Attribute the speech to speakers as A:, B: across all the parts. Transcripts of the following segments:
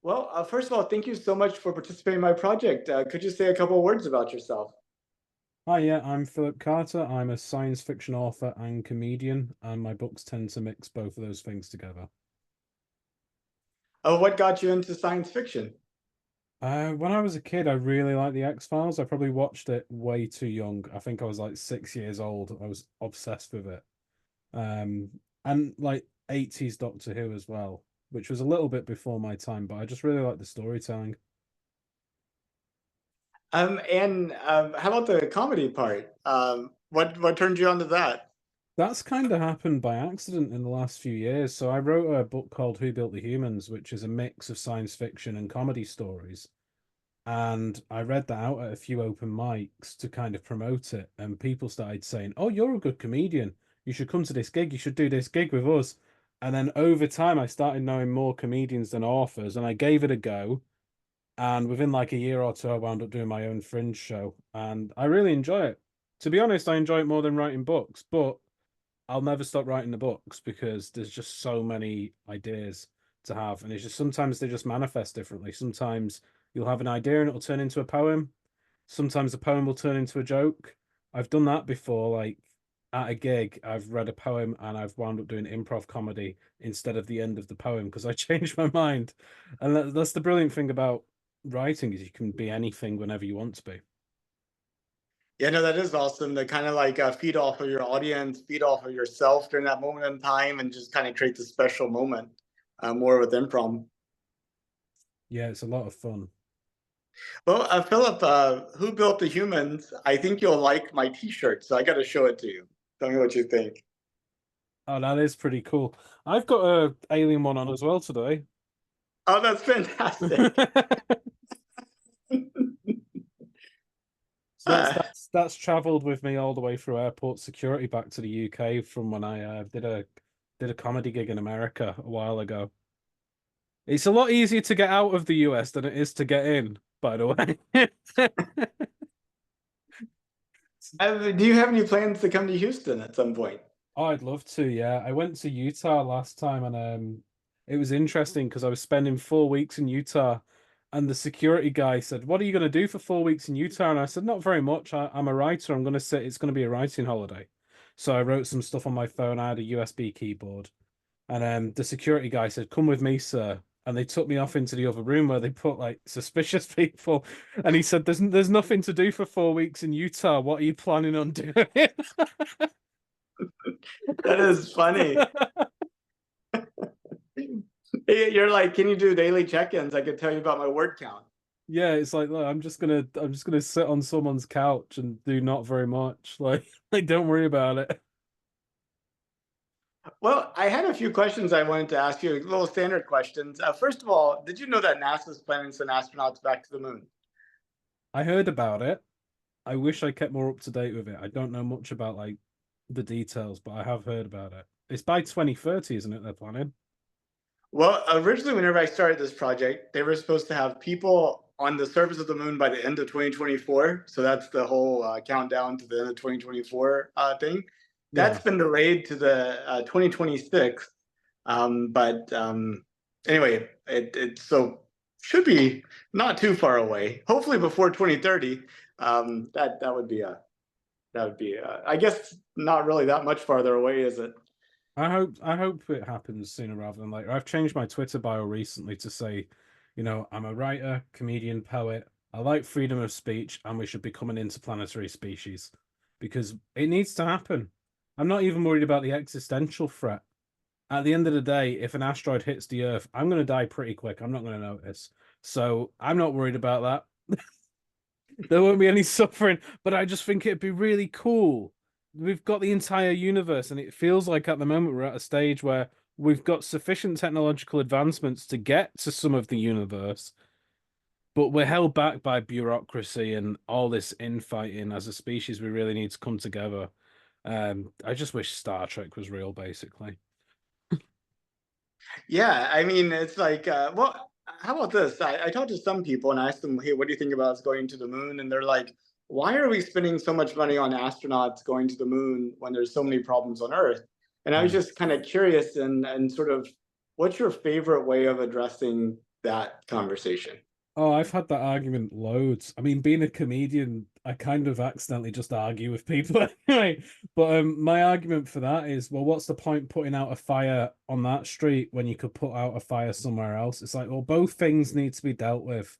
A: Well, first of all, thank you so much for participating in my project. Could you say a couple of words about yourself?
B: Hi, yeah, I'm Philip Carter. I'm a science fiction author and comedian, and my books tend to mix both of those things together.
A: What got you into science fiction?
B: When I was a kid, I really liked the X-Files. I probably watched it way too young. I think I was like 6 years old. I was obsessed with it. And like 80s Doctor Who as well, which was a little bit before my time, but I just really like the storytelling.
A: And how about the comedy part? What turned you onto that?
B: That's kind of happened by accident in the last few years. So I wrote a book called Who Built the Humans, which is a mix of science fiction and comedy stories. And I read that out at a few open mics to kind of promote it. And people started saying, "Oh, you're a good comedian. You should come to this gig. You should do this gig with us." And then over time, I started knowing more comedians than authors, and I gave it a go. And within like a year or two, I wound up doing my own fringe show, and I really enjoy it. To be honest, I enjoy it more than writing books, but I'll never stop writing the books because there's just so many ideas to have, and it's just sometimes they just manifest differently. Sometimes you'll have an idea and it'll turn into a poem. Sometimes the poem will turn into a joke. I've done that before, like at a gig, I've read a poem and I've wound up doing improv comedy instead of the end of the poem because I changed my mind. And that's the brilliant thing about writing is you can be anything whenever you want to be.
A: Yeah, no, that is awesome to kind of like feed off of your audience, feed off of yourself during that moment in time, and just kind of create the special moment more with improv.
B: Yeah, it's a lot of fun.
A: Well, Philip, who built the humans? I think you'll like my T-shirt, so I got to show it to you. Tell me what you think.
B: Oh, that is pretty cool. I've got a alien one on as well today.
A: Oh, that's fantastic.
B: So that's traveled with me all the way through airport security back to the UK from when I did a comedy gig in America a while ago. It's a lot easier to get out of the US than it is to get in, by the way.
A: Do you have any plans to come to Houston at some point?
B: Oh, I'd love to, yeah. I went to Utah last time and it was interesting because I was spending 4 weeks in Utah and the security guy said, "What are you going to do for 4 weeks in Utah?" And I said, "Not very much. I'm a writer. I'm going to sit, it's going to be a writing holiday." So I wrote some stuff on my phone. I had a USB keyboard. And the security guy said, "Come with me, sir." And they took me off into the other room where they put like suspicious people. And he said, "There's nothing to do for 4 weeks in Utah. What are you planning on doing?"
A: That is funny. You're like, can you do daily check-ins? I could tell you about my word count.
B: Yeah, it's like, look, I'm just gonna sit on someone's couch and do not very much. Like don't worry about it.
A: Well, I had a few questions I wanted to ask you, little standard questions. First of all, did you know that NASA's planning to send astronauts back to the moon?
B: I heard about it. I wish I kept more up to date with it. I don't know much about like the details, but I have heard about it. It's by 2030, isn't it, they're planning?
A: Well, originally, whenever I started this project, they were supposed to have people on the surface of the moon by the end of 2024. So that's the whole countdown to the end of 2024 thing. That's
B: Yeah.
A: been delayed to the 2026. But anyway, it so should be not too far away. Hopefully before 2030. That would be I guess not really that much farther away, is it?
B: I hope it happens sooner rather than later. I've changed my Twitter bio recently to say, I'm a writer, comedian, poet. I like freedom of speech, and we should become an interplanetary species because it needs to happen. I'm not even worried about the existential threat. At the end of the day, if an asteroid hits the Earth, I'm going to die pretty quick. I'm not going to notice. So I'm not worried about that. There won't be any suffering, but I just think it'd be really cool. We've got the entire universe, and it feels like at the moment we're at a stage where we've got sufficient technological advancements to get to some of the universe, but we're held back by bureaucracy and all this infighting. As a species, we really need to come together. I just wish Star Trek was real, basically.
A: Yeah, I mean, it's like, well, how about this? I talked to some people and I asked them, hey, what do you think about us going to the moon? And they're like, why are we spending so much money on astronauts going to the moon when there's so many problems on Earth? And I was
B: Mm.
A: just kind of curious and sort of, what's your favorite way of addressing that conversation.
B: Oh, I've had that argument loads. I mean, being a comedian, I kind of accidentally just argue with people anyway. But my argument for that is, well, what's the point putting out a fire on that street when you could put out a fire somewhere else? It's like, well, both things need to be dealt with.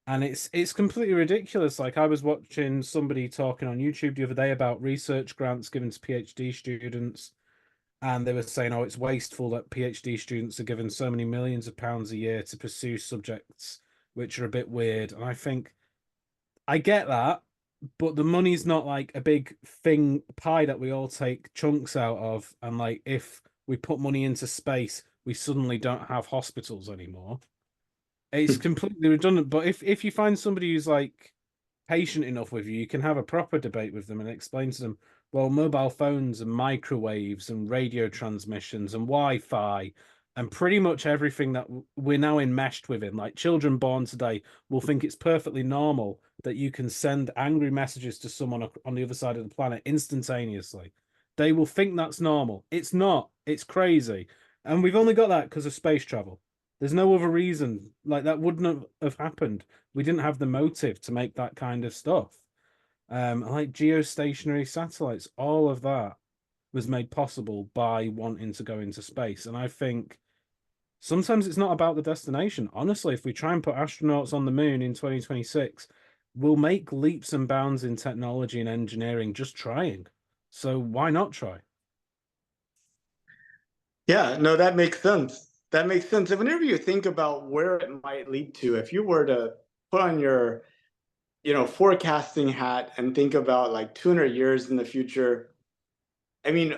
B: And it's completely ridiculous. Like I was watching somebody talking on YouTube the other day about research grants given to PhD students, and they were saying, oh, it's wasteful that PhD students are given so many millions of pounds a year to pursue subjects which are a bit weird. And I think I get that, but the money's not like a big thing pie that we all take chunks out of. And like if we put money into space, we suddenly don't have hospitals anymore. It's completely redundant. But if you find somebody who's like patient enough with you, you can have a proper debate with them and explain to them, well, mobile phones and microwaves and radio transmissions and Wi-Fi and pretty much everything that we're now enmeshed within. Like children born today will think it's perfectly normal that you can send angry messages to someone on the other side of the planet instantaneously. They will think that's normal. It's not. It's crazy. And we've only got that because of space travel. There's no other reason. Like that wouldn't have happened. We didn't have the motive to make that kind of stuff. Like geostationary satellites, all of that was made possible by wanting to go into space. And I think sometimes it's not about the destination. Honestly, if we try and put astronauts on the moon in 2026, we'll make leaps and bounds in technology and engineering just trying. So why not try?
A: Yeah, no, that makes sense. That makes sense. And whenever you think about where it might lead to, if you were to put on your, forecasting hat and think about like 200 years in the future, I mean,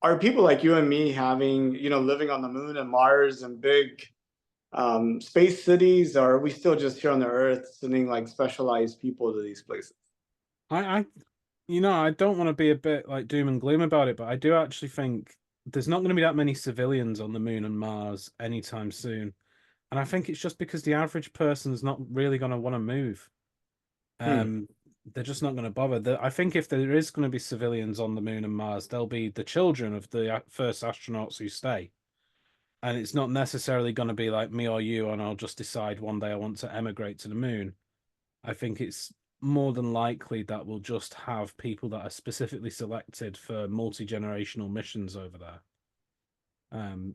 A: are people like you and me having, living on the moon and Mars and big space cities, or are we still just here on the Earth sending like specialized people to these places?
B: I I don't want to be a bit like doom and gloom about it, but I do actually think there's not going to be that many civilians on the moon and Mars anytime soon. And I think it's just because the average person's not really going to want to move.
A: Hmm.
B: Um, they're just not going to bother. I think if there is going to be civilians on the moon and Mars, they'll be the children of the first astronauts who stay. And it's not necessarily going to be like me or you, and I'll just decide one day I want to emigrate to the moon. I think it's more than likely that we'll just have people that are specifically selected for multi-generational missions over there.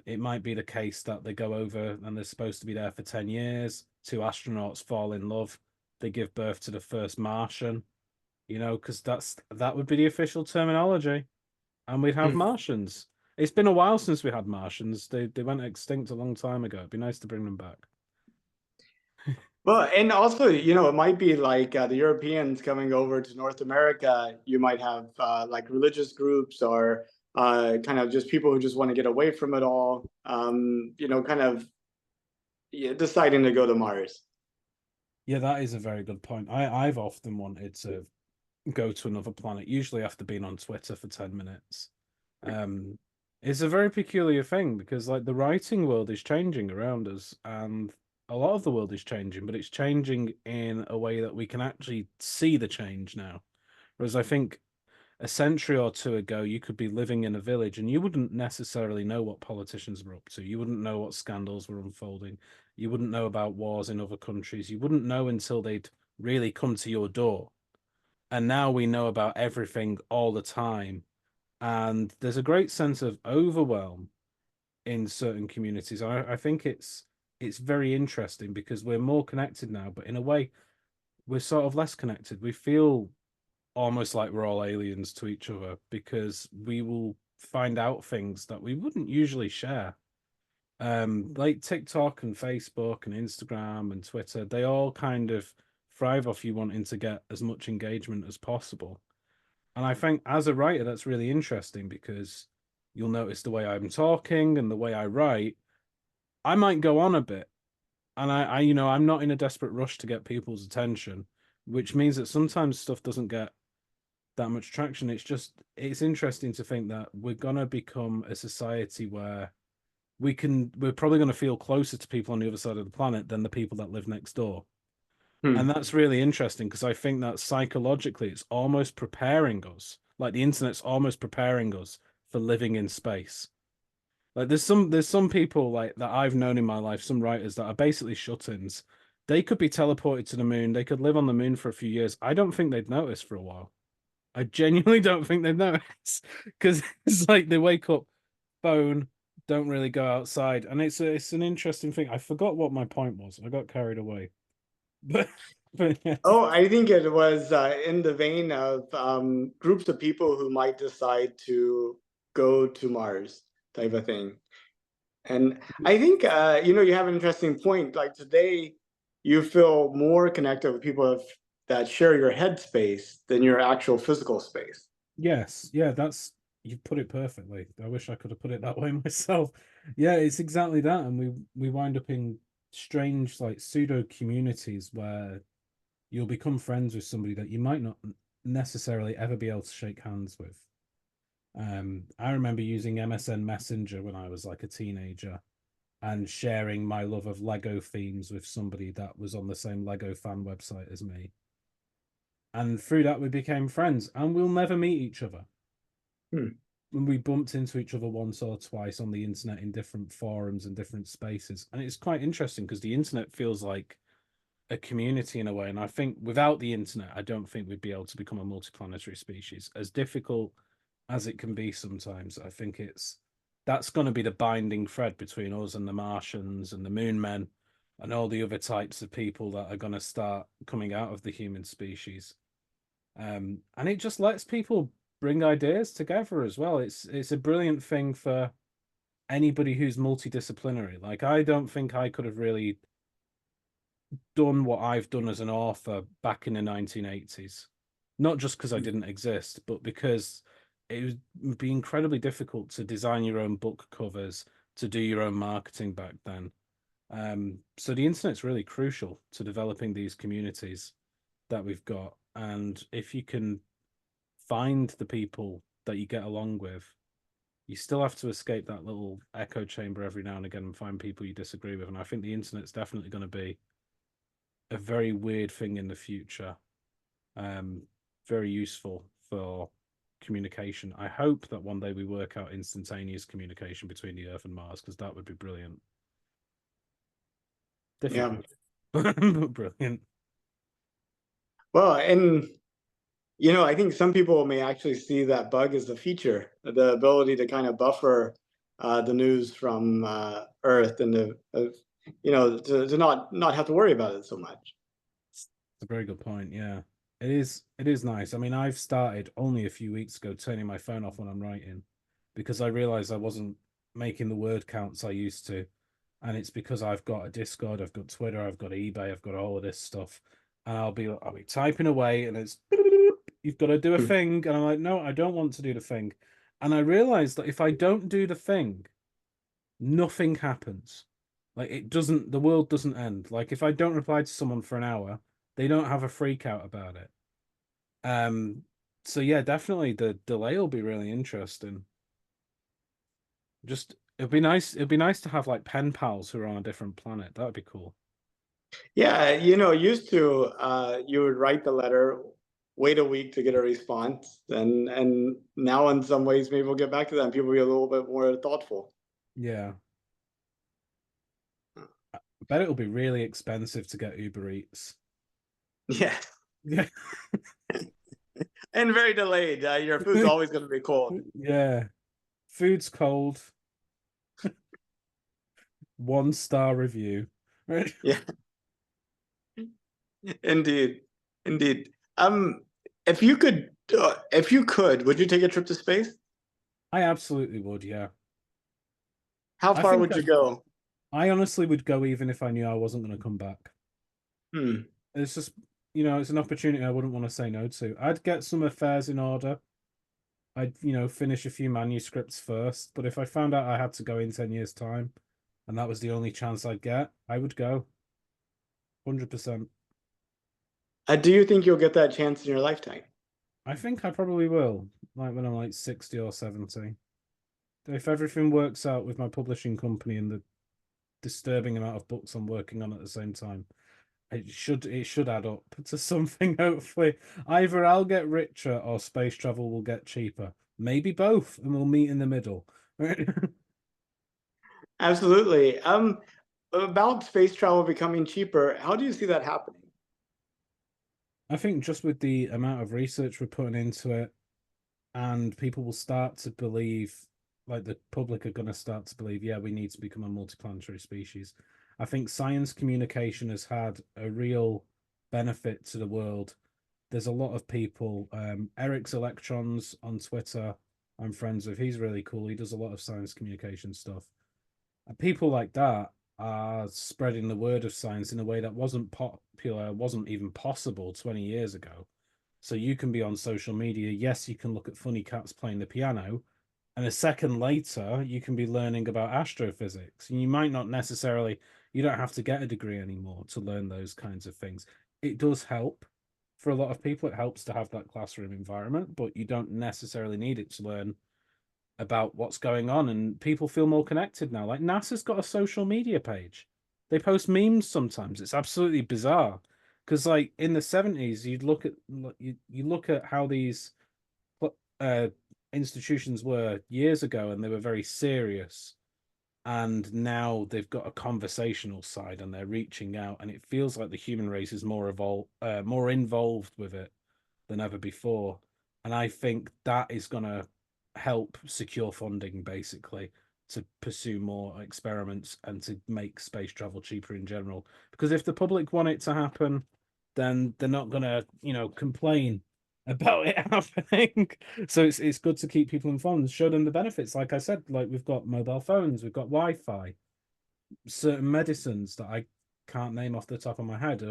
B: It might be the case that they go over and they're supposed to be there for 10 years. Two astronauts fall in love. They give birth to the first Martian, because that would be the official terminology. And we'd have
A: Hmm.
B: Martians. It's been a while since we had Martians. They went extinct a long time ago. It'd be nice to bring them back.
A: Well, and also, it might be like the Europeans coming over to North America. You might have like religious groups or kind of just people who just want to get away from it all, kind of, yeah, deciding to go to Mars.
B: Yeah, that is a very good point. I've often wanted to go to another planet, usually after being on Twitter for 10 minutes. Um, it's a very peculiar thing because like the writing world is changing around us and a lot of the world is changing, but it's changing in a way that we can actually see the change now. Whereas I think a century or two ago, you could be living in a village and you wouldn't necessarily know what politicians were up to. You wouldn't know what scandals were unfolding. You wouldn't know about wars in other countries. You wouldn't know until they'd really come to your door. And now we know about everything all the time. And there's a great sense of overwhelm in certain communities. I think it's very interesting because we're more connected now, but in a way, we're sort of less connected. We feel almost like we're all aliens to each other because we will find out things that we wouldn't usually share. Like TikTok and Facebook and Instagram and Twitter, they all kind of thrive off you wanting to get as much engagement as possible. And I think as a writer, that's really interesting because you'll notice the way I'm talking and the way I write, I might go on a bit. And I'm not in a desperate rush to get people's attention, which means that sometimes stuff doesn't get that much traction. It's interesting to think that we're gonna become a society where we're probably gonna feel closer to people on the other side of the planet than the people that live next door. And
A: Hmm.
B: that's really interesting because I think that psychologically it's almost preparing us, like the internet's almost preparing us for living in space. Like there's some people like that I've known in my life, some writers that are basically shut-ins. They could be teleported to the moon. They could live on the moon for a few years. I don't think they'd notice for a while. I genuinely don't think they'd notice because it's like they wake up, phone, don't really go outside, and it's an interesting thing. I forgot what my point was. I got carried away, but but yeah,
A: Oh, I think it was in the vein of groups of people who might decide to go to Mars type of thing. And I think you have an interesting point. Like today, you feel more connected with people that share your headspace than your actual physical space.
B: yes, yeah, that's you put it perfectly. I wish I could have put it that way myself. Yeah, it's exactly that, and we wind up in strange like pseudo communities where you'll become friends with somebody that you might not necessarily ever be able to shake hands with. I remember using MSN Messenger when I was like a teenager and sharing my love of Lego themes with somebody that was on the same Lego fan website as me. And through that, we became friends, and we'll never meet each other.
A: Hmm.
B: When we bumped into each other once or twice on the internet in different forums and different spaces. And it's quite interesting because the internet feels like a community in a way. And I think without the internet, I don't think we'd be able to become a multiplanetary species. As difficult as it can be sometimes, I think that's going to be the binding thread between us and the Martians and the Moon Men and all the other types of people that are going to start coming out of the human species. And it just lets people bring ideas together as well. It's a brilliant thing for anybody who's multidisciplinary. Like I don't think I could have really done what I've done as an author back in the 1980s. Not just because I didn't exist, but because would be incredibly difficult to design your own book covers, to do your own marketing back then. So the internet's really crucial to developing these communities that we've got. And if you can find the people that you get along with, you still have to escape that little echo chamber every now and again and find people you disagree with. And I think the internet's definitely going to be a very weird thing in the future. Um, Very useful for communication. I hope that one day we work out instantaneous communication between the Earth and Mars because that would be brilliant.
A: Yeah.
B: Difficult, but brilliant.
A: Well, and I think some people may actually see that bug as a feature, the ability to kind of buffer the news from Earth and to not have to worry about it so much.
B: It's a very good point. Yeah, it is nice. I mean, I've started only a few weeks ago turning my phone off when I'm writing because I realized I wasn't making the word counts I used to. And it's because I've got a Discord, I've got Twitter, I've got eBay, I've got all of this stuff. And I'll be typing away and it's you've got to do a
A: Hmm.
B: thing. And I'm like, no, I don't want to do the thing. And I realized that if I don't do the thing, nothing happens. Like the world doesn't end. Like if I don't reply to someone for an hour, they don't have a freak out about it. Um, so yeah, definitely the delay will be really interesting. Just it'd be nice to have like pen pals who are on a different planet. That would be cool.
A: Yeah, used to you would write the letter, wait a week to get a response, and now in some ways maybe we'll get back to that and people will be a little bit more thoughtful.
B: Yeah. I bet it'll be really expensive to get Uber Eats.
A: Yeah,
B: Yeah.
A: and very delayed. Your food's always going to be cold.
B: Yeah. Food's cold. 1 star review. Right.
A: Yeah, indeed, indeed. If you could, would you take a trip to space?
B: I absolutely would, yeah.
A: How
B: I
A: far
B: think
A: would you go?
B: I honestly would go even if I knew I wasn't going to come back.
A: Hmm.
B: It's just, it's an opportunity I wouldn't want to say no to. I'd get some affairs in order. I'd, finish a few manuscripts first. But if I found out I had to go in 10 years' time and that was the only chance I'd get, I would go 100%.
A: Do you think you'll get that chance in your lifetime?
B: I think I probably will, like when I'm like 60 or 70. If everything works out with my publishing company and the disturbing amount of books I'm working on at the same time, it should add up to something, hopefully. Either I'll get richer or space travel will get cheaper. Maybe both, and we'll meet in the middle.
A: Absolutely. About space travel becoming cheaper, how do you see that happening?
B: I think just with the amount of research we're putting into it, and people will start to believe, like the public are going to start to believe, yeah, we need to become a multiplanetary species. I think science communication has had a real benefit to the world. There's a lot of people. Eric's Electrons on Twitter, I'm friends with. He's really cool. He does a lot of science communication stuff. And people like that are spreading the word of science in a way that wasn't popular, wasn't even possible 20 years ago. So you can be on social media. Yes, you can look at funny cats playing the piano, and a second later, you can be learning about astrophysics. And you might not necessarily, you don't have to get a degree anymore to learn those kinds of things. It does help for a lot of people. It helps to have that classroom environment, but you don't necessarily need it to learn about what's going on. And people feel more connected now. Like NASA's got a social media page. They post memes sometimes. It's absolutely bizarre. Because like in the 70s, you look at how these uh, institutions were years ago, and they were very serious. And now they've got a conversational side, and they're reaching out, and it feels like the human race is more involved with it than ever before. And I think that is going to help secure funding, basically, to pursue more experiments and to make space travel cheaper in general. Because if the public want it to happen, then they're not going to, complain about it happening. So it's good to keep people informed and show them the benefits. Like I said, like we've got mobile phones, we've got Wi-Fi, certain medicines that I can't name off the top of my head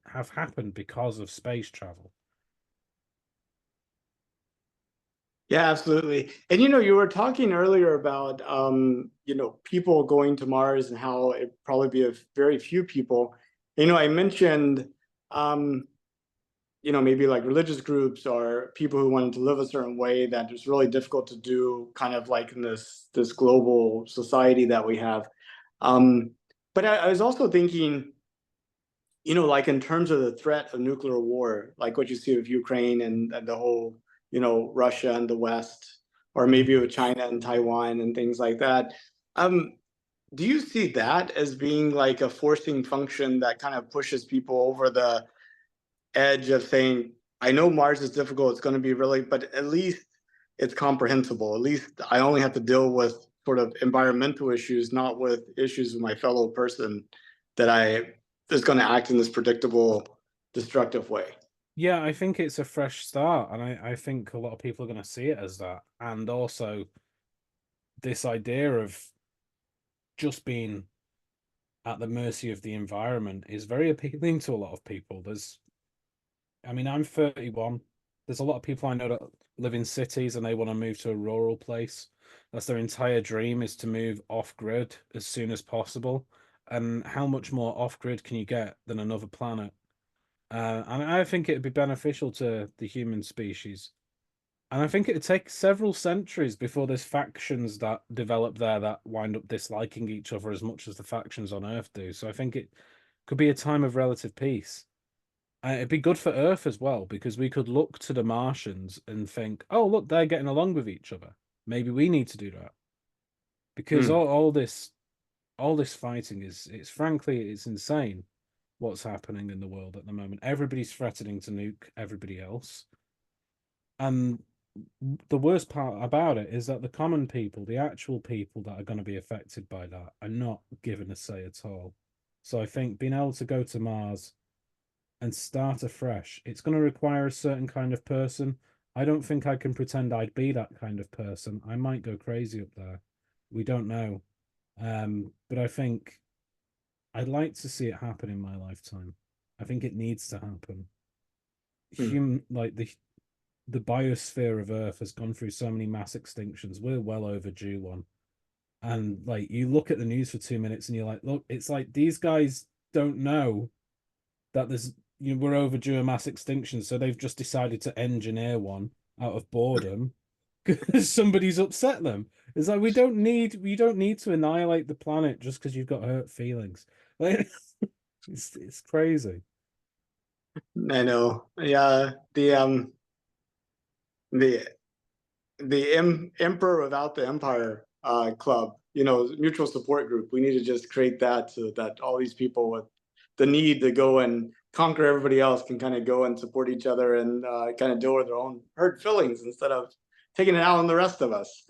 B: have happened because of space travel.
A: Yeah, absolutely. And you were talking earlier about people going to Mars and how it probably be a very few people. I mentioned um, maybe like religious groups or people who wanted to live a certain way that is really difficult to do, kind of like in this global society that we have. Um, but I was also thinking, like in terms of the threat of nuclear war, like what you see with Ukraine and the whole, Russia and the West, or maybe
B: Mhm.
A: with China and Taiwan and things like that. Um, do you see that as being like a forcing function that kind of pushes people over the edge of saying, I know Mars is difficult, it's going to be really, but at least it's comprehensible. At least I only have to deal with sort of environmental issues, not with issues with my fellow person that I is going to act in this predictable, destructive way.
B: Yeah, I think it's a fresh start, and I think a lot of people are going to see it as that. And also, this idea of just being at the mercy of the environment is very appealing to a lot of people. I mean, I'm 31. There's a lot of people I know that live in cities and they want to move to a rural place. That's their entire dream, is to move off grid as soon as possible. And how much more off grid can you get than another planet? And I think it'd be beneficial to the human species. And I think it'd take several centuries before there's factions that develop there that wind up disliking each other as much as the factions on Earth do. So I think it could be a time of relative peace. It'd be good for Earth as well, because we could look to the Martians and think, oh, look, they're getting along with each other. Maybe we need to do that. Because
A: Hmm.
B: all this fighting it's frankly, it's insane what's happening in the world at the moment. Everybody's threatening to nuke everybody else. And the worst part about it is that the common people, the actual people that are going to be affected by that, are not given a say at all. So I think being able to go to Mars and start afresh, it's going to require a certain kind of person. I don't think I can pretend I'd be that kind of person. I might go crazy up there. We don't know. But I think I'd like to see it happen in my lifetime. I think it needs to happen.
A: Hmm.
B: Like the biosphere of Earth has gone through so many mass extinctions. We're well overdue one. And like you look at the news for 2 minutes and you're like, look, it's like these guys don't know that we're overdue a mass extinction, so they've just decided to engineer one out of boredom because somebody's upset them. It's like we don't need to annihilate the planet just because you've got hurt feelings. Like it's crazy.
A: I know. Yeah, the emperor without the empire club. mutual support group. We need to just create that so that all these people with the need to go and conquer everybody else can kind of go and support each other and kind of deal with their own hurt feelings instead of taking it out on the rest of us.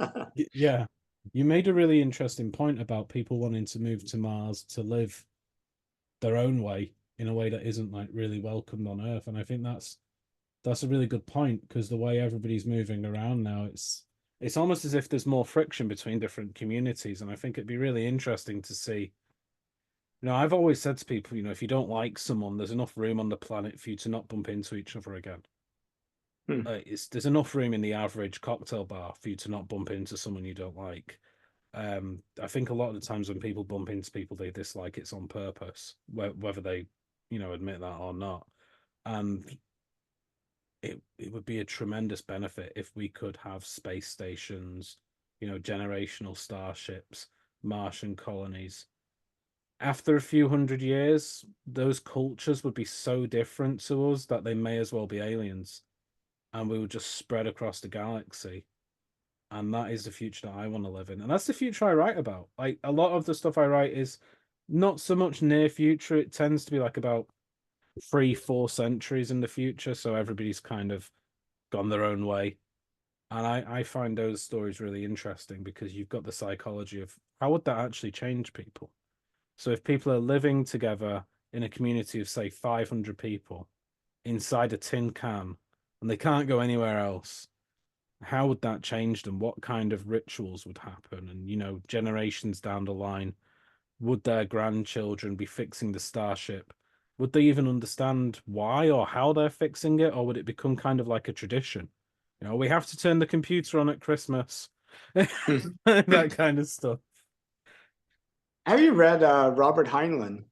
B: Yeah, you made a really interesting point about people wanting to move to Mars to live their own way in a way that isn't like really welcomed on Earth, and I think that's a really good point because the way everybody's moving around now, it's almost as if there's more friction between different communities, and I think it'd be really interesting to see. I've always said to people, if you don't like someone, there's enough room on the planet for you to not bump into each other again.
A: Hmm.
B: There's enough room in the average cocktail bar for you to not bump into someone you don't like. I think a lot of the times when people bump into people they dislike, it's on purpose, whether they, admit that or not. And it would be a tremendous benefit if we could have space stations, generational starships, Martian colonies. After a few hundred years, those cultures would be so different to us that they may as well be aliens, and we would just spread across the galaxy. And that is the future that I want to live in. And that's the future I write about. Like a lot of the stuff I write is not so much near future. It tends to be like about 3, 4 centuries in the future. So everybody's kind of gone their own way. And I find those stories really interesting because you've got the psychology of how would that actually change people? So if people are living together in a community of, say, 500 people inside a tin can and they can't go anywhere else, how would that change them? What kind of rituals would happen? And, generations down the line, would their grandchildren be fixing the starship? Would they even understand why or how they're fixing it? Or would it become kind of like a tradition? We have to turn the computer on at Christmas. That kind of stuff.
A: Have you read Robert Heinlein?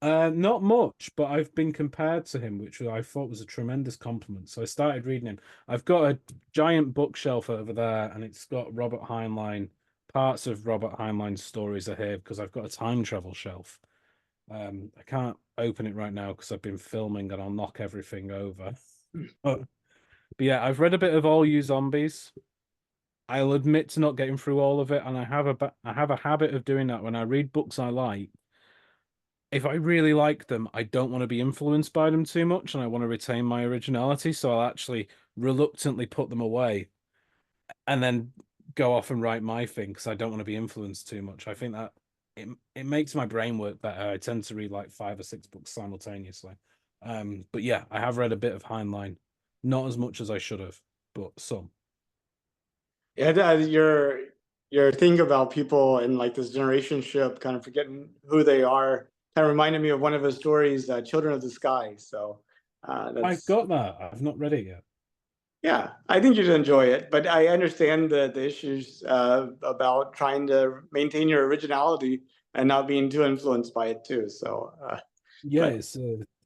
B: Not much, but I've been compared to him, which I thought was a tremendous compliment. So I started reading him. I've got a giant bookshelf over there, and it's got Robert Heinlein. Parts of Robert Heinlein's stories are here because I've got a time travel shelf. I can't open it right now because I've been filming and I'll knock everything over. But, but yeah, I've read a bit of All You Zombies. I'll admit to not getting through all of it, and I have a habit of doing that when I read books I like. If I really like them, I don't want to be influenced by them too much and I want to retain my originality. So I'll actually reluctantly put them away and then go off and write my thing because I don't want to be influenced too much. I think that it makes my brain work better. I tend to read like 5 or 6 books simultaneously. But yeah, I have read a bit of Heinlein, not as much as I should have, but some.
A: Yeah, your thing about people and like this generation ship kind of forgetting who they are kind of reminded me of one of his stories, Children of the Sky. So
B: I've
A: that's
B: got that. I've not read it yet.
A: yeah, I think you'd enjoy it. But I understand the issues about trying to maintain your originality and not being too influenced by it too. So,
B: Yeah,
A: but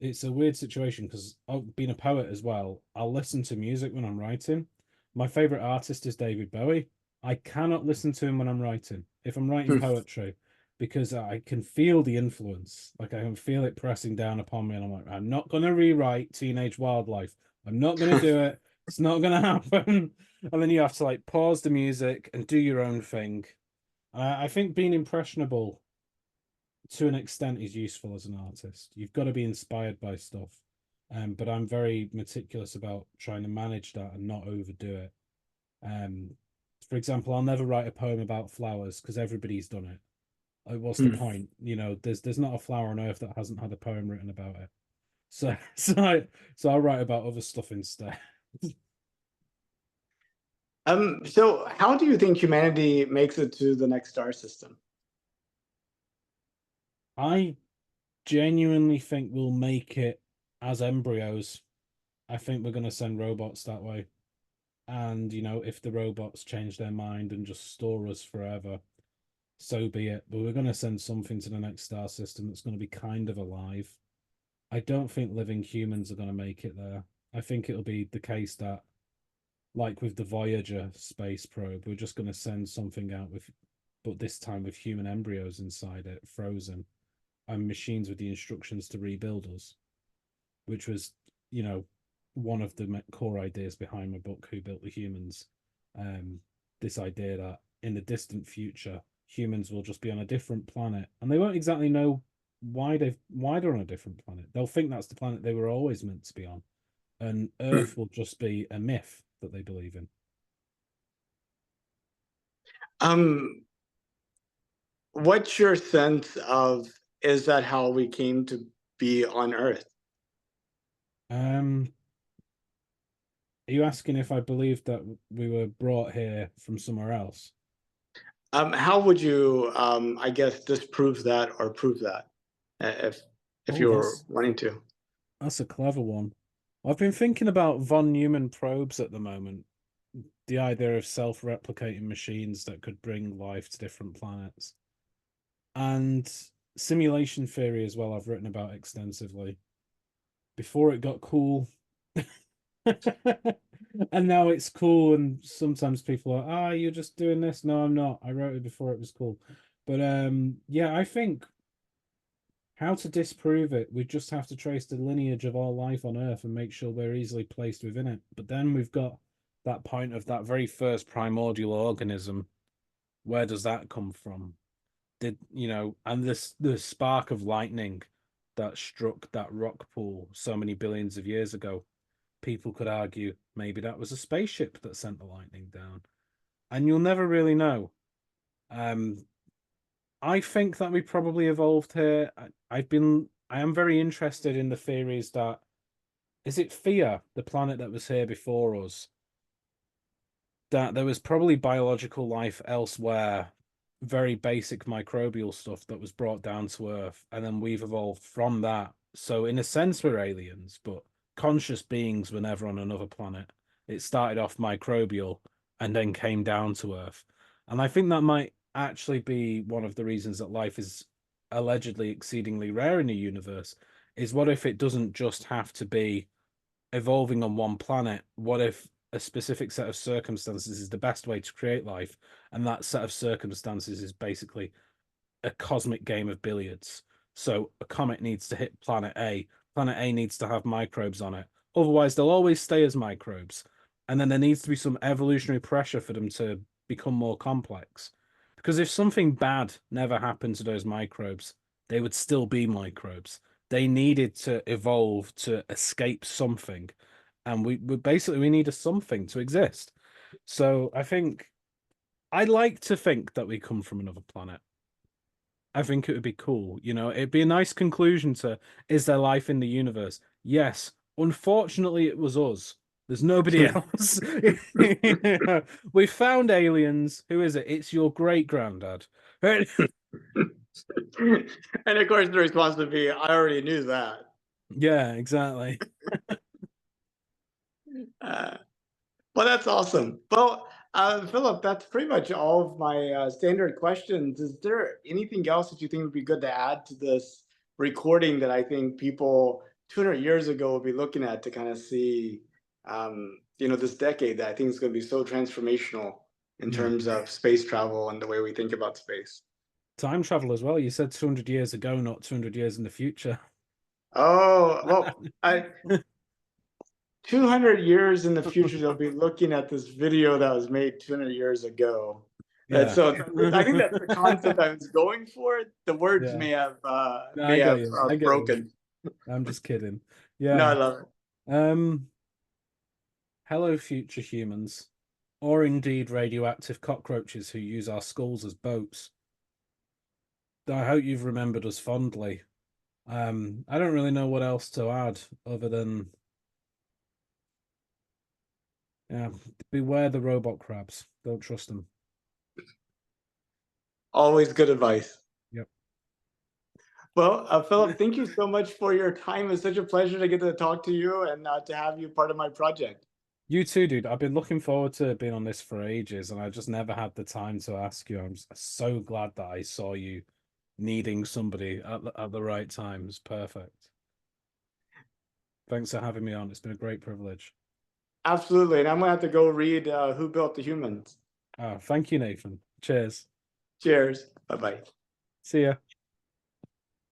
B: it's a weird situation because I've been a poet as well. I'll listen to music when I'm writing. My favorite artist is David Bowie. I cannot listen to him when I'm writing. If I'm writing poetry, because I can feel the influence. Like I can feel it pressing down upon me, and I'm like, I'm not gonna rewrite Teenage Wildlife. I'm not gonna do it. It's not gonna happen. And then you have to like pause the music and do your own thing. I think being impressionable to an extent is useful as an artist. You've got to be inspired by stuff. But I'm very meticulous about trying to manage that and not overdo it. Um, for example, I'll never write a poem about flowers because everybody's done it. Like, what's the point? There's not a flower on earth that hasn't had a poem written about it. So so I'll write about other stuff instead.
A: so how do you think humanity makes it to the next star system?
B: I genuinely think we'll make it as embryos. I think we're going to send robots that way. And, if the robots change their mind and just store us forever, so be it. But we're going to send something to the next star system that's going to be kind of alive. I don't think living humans are going to make it there. I think it'll be the case that, like with the Voyager space probe, we're just going to send something out but this time with human embryos inside it, frozen, and machines with the instructions to rebuild us, which was, you know, one of the core ideas behind my book, Who Built the Humans. This idea that in the distant future, humans will just be on a different planet, and they won't exactly know why they're on a different planet. They'll think that's the planet they were always meant to be on, and Earth will just be a myth that they believe in.
A: Um, what's your sense of, is that how we came to be on Earth?
B: Um, are you asking if I believe that we were brought here from somewhere else?
A: How would you, I guess, disprove that or prove that, if
B: Oh,
A: you're wanting to?
B: that's a clever one. I've been thinking about von Neumann probes at the moment. The idea of self-replicating machines that could bring life to different planets. And simulation theory as well, I've written about extensively. Before it got cool. And now it's cool, and sometimes people are, you're just doing this. No, I'm not. I wrote it before it was cool. But yeah, I think how to disprove it, we just have to trace the lineage of all life on Earth and make sure we're easily placed within it. But then we've got that point of that very first primordial organism. Where does that come from? Did and this the spark of lightning that struck that rock pool so many billions of years ago, people could argue maybe that was a spaceship that sent the lightning down, and you'll never really know. um I think that we probably evolved here. I am very interested in the theories that, is it Theia, the planet that was here before us, that there was probably biological life elsewhere, very basic microbial stuff that was brought down to Earth, and then we've evolved from that. So in a sense, we're aliens, but conscious beings were never on another planet. It started off microbial and then came down to Earth. And I think that might actually be one of the reasons that life is allegedly exceedingly rare in the universe, is what if it doesn't just have to be evolving on one planet? What if a specific set of circumstances is the best way to create life, and that set of circumstances is basically a cosmic game of billiards? So a comet needs to hit planet A. Planet A needs to have microbes on it. Otherwise, they'll always stay as microbes. And then there needs to be some evolutionary pressure for them to become more complex. Because if something bad never happened to those microbes, they would still be microbes. They needed to evolve to escape something. And we need a something to exist. So I like to think that we come from another planet. I think it would be cool. It'd be a nice conclusion to, is there life in the universe? Yes. Unfortunately, it was us. There's nobody else. We found aliens. Who is it? It's your great granddad.
A: And of course, the response would be, "I already knew that."
B: Yeah, exactly.
A: Uh, well, that's awesome. Well, Philip, that's pretty much all of my standard questions. Is there anything else that you think would be good to add to this recording that I think people 200 years ago will be looking at to kind of see, this decade that I think is going to be so transformational in
B: Hmm.
A: terms of space travel and the way we think about space?
B: Time travel as well. You said 200 years ago, not 200 years in the future.
A: Oh, well, 200 years in the future, they'll be looking at this video that was made 200 years ago. And
B: Yeah.
A: so I think that's the concept I was going for. The words
B: Yeah. No,
A: may
B: I get
A: have
B: you. I get you.
A: broken.
B: I'm just kidding.
A: No, I
B: Yeah.
A: love it.
B: Um, Hello, future humans, or indeed radioactive cockroaches who use our skulls as boats. I hope you've remembered us fondly. I don't really know what else to add other than, yeah, beware the robot crabs. Don't trust them.
A: Always good advice.
B: Yep.
A: Well, Philip, thank you so much for your time. It's such a pleasure to get to talk to you and to have you part of my project.
B: You too, dude. I've been looking forward to being on this for ages, and I just never had the time to ask you. I'm so glad that I saw you needing somebody at the right time. It's perfect. Thanks for having me on. It's been a great privilege.
A: Absolutely. And I'm going to have to go read Who Built the Humans.
B: Oh, thank you, Nathan. Cheers.
A: Cheers. Bye bye.
B: See ya.